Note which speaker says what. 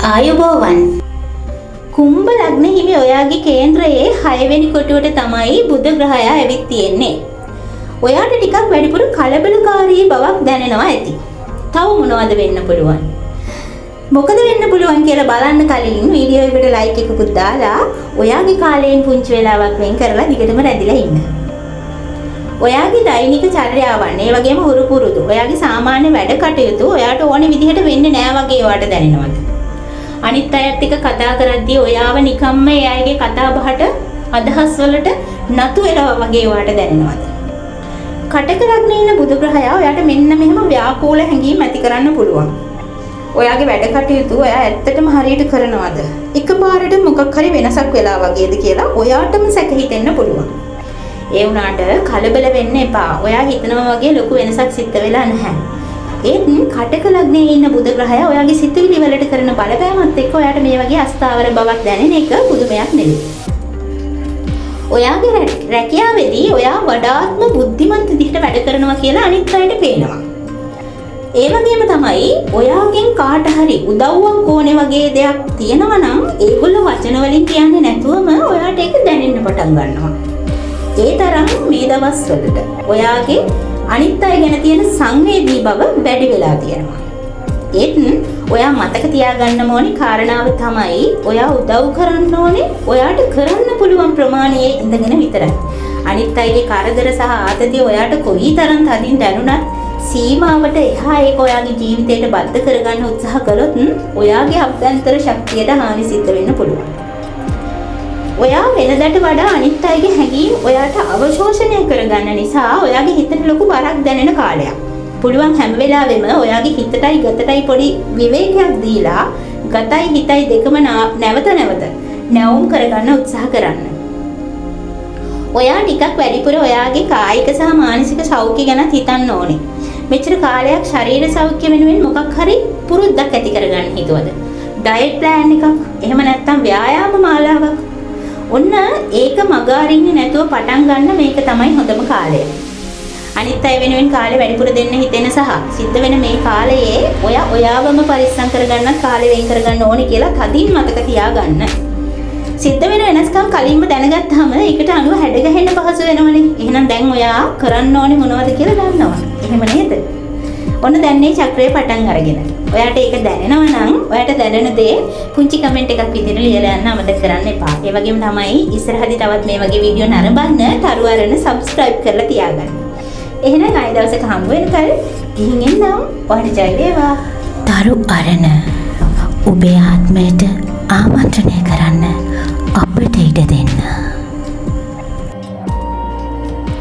Speaker 1: ආයුබෝවන් කුම්භ ලග්න හිමි ඔයාගේ කේන්ද්‍රයේ 6 වෙනි කොටුවට තමයි බුධ ග්‍රහයා ඇවිත් තියෙන්නේ. ඔයාට ටිකක් වැඩිපුර කලබලකාරී බවක් දැනෙනවා ඇති. තව මොනවද වෙන්න පුළුවන්? මොකද වෙන්න පුළුවන් කියලා බලන්න කලින් වීඩියෝ එකට ලයික් එකකුත් දාලා ඔයාගේ කාලයෙන් පුංචි වෙලාවක් වෙන් කරලා දිගටම රැඳිලා ඉන්න. ඔයාගේ දෛනික චර්යාවන් ඒ වගේම හුරු පුරුදු ඔයාගේ සාමාන්‍ය වැඩ කටයුතු ඔයාට ඕන විදිහට වෙන්නේ නැහැ වගේ ඔයාට දැනෙනවද? අනිත් අයත් එක්ක කතා කරද්දී ඔයාව නිකම්ම ඒ අයගේ කතා බහට අදහස් වලට නතු වෙලා වගේ ඔයාට දැනෙනවද? කටක ලග්නේ ඉන්න බුධ ග්‍රහයා ඔයාට මෙන්න මෙහෙම ව්‍යාකූල හැඟීම් ඇති කරන්න පුළුවන්. ඔයාගේ වැඩ කටයුතු ඔයා ඇත්තටම හරියට කරනවද? එකපාරට මොකක් හරි වෙනසක් වෙලා වගේද කියලා ඔයාටම සැක හිතෙන්න පුළුවන්. ඒ වුණාට කලබල වෙන්න එපා. ඔයා හිතනවා වගේ ලොකු වෙනසක් සිද්ධ වෙලා නැහැ. ඒත් කටක ලග්නේ ඉන්න බුධ ග්‍රහයා ඔයාගේ සිතුවිලි වලට කරන බලපෑමත් එක්ක ඔයාට මේ වගේ අස්ථාවර බවක් දැනෙන එක පුදුමයක් නෙවෙයි. ඔයාගේ රැකියාවේදී ඔයා වඩාත්ම බුද්ධිමත් විදිහට වැඩ කරනවා කියලා අනිත් අයට පේනවා. ඒ වගේම තමයි ඔයාගෙන් කාට හරි උදව්වක් ඕනේ වගේ දෙයක් තියෙනවා නම් ඒගොල්ලෝ වචන වලින් කියන්නේ නැතුවම ඔයාට ඒක දැනෙන්න පටන් ගන්නවා. ඒ තරම් මේ දවස් වලට ඔයාගේ අනිත් අය ගැන තියෙන සංවේදී බව වැඩි වෙලා තියෙනවා. ඒත් ඔයා මතක තියාගන්න ඕනේ කාරණාව තමයි ඔයා උදව් කරන්න ඕනේ ඔයාට කරන්න පුළුවන් ප්‍රමාණයේ ඉඳගෙන විතරයි. අනිත් අයගේ කරදර සහ ආතතිය ඔයාට කොයිතරම් තදින් දැනුණත් සීමාවට එහා ඒක ඔයාගේ ජීවිතයට බද්ධ කරගන්න උත්සාහ කළොත් ඔයාගේ අභ්‍යන්තර ශක්තියට හානි සිද්ධ වෙන්න පුළුවන්. ඔයා වෙනදට වඩා අනිත් අයගේ හැඟීම් ඔයාට අවශෝෂණය කරගන්න නිසා ඔයාගේ හිතට ලොකු බරක් දැනෙන කාලයක්. පුළුවන් හැම වෙලාවෙම ඔයාගේ හිතටයි ගතටයි පොඩි විවේකයක් දීලා ගතයි හිතයි දෙකම නැවත නැවුම් කරගන්න උත්සාහ කරන්න. ඔයා ටිකක් වැඩිපුර ඔයාගේ කායික සහ මානසික සෞඛ්‍ය ගැන හිතන්න ඕනේ. මෙච්චර කාලයක් ශරීර සෞඛ්‍ය වෙනුවෙන් මොකක් හරි පුරුද්දක් ඇති කරගන්න හිතුවද? ඩයට් ප්ලෑන් එකක්, එහෙම නැත්නම් ව්‍යායාම මාලාවක්. ඔන්න ඒක මග අරින්නේ නැතුව පටන් ගන්න මේක තමයි හොඳම කාලය. අනිත් අය වෙනුවෙන් කාලේ වැඩිපුර දෙන්න හිතෙන සහ සිද්ධ වෙන මේ කාලයේ ඔයාවම පරිස්සම් කරගන්නත් කාලේ වෙන් කරගන්න ඕනේ කියලා තදින් මතක තියාගන්න. සිද්ධ වෙන වෙනස්කම් කලින්ම දැනගත්තාම ඒකට අනුව හැඩගැහෙන්න පහසු වෙනවනේ. එහෙනම් දැන් ඔයා කරන්න ඕනේ මොනවද කියලා දන්නවා. එහෙම නේද? ඔන්න දැන් මේ චක්‍රය පටන් අරගෙන. ඔයාට ඒක දැනෙනවා නම් ඔයාට දැනෙන දේ පුංචි කමෙන්ට් එකක් විදිහට ලියලා යන්න අමතක කරන්න එපා. ඒ වගේම තමයි ඉස්සරහදී තවත් මේ වගේ වීඩියෝ නරඹන්න තරු අරන subscribe කරලා තියාගන්න. එහෙනම් ආයෙ දවසක හම්බ වෙනකල් ගිහින් එන්නම්. ඔයාට ජය වේවා. තරු අරන ඔබේ ආත්මයට ආමන්ත්‍රණය කරන්න.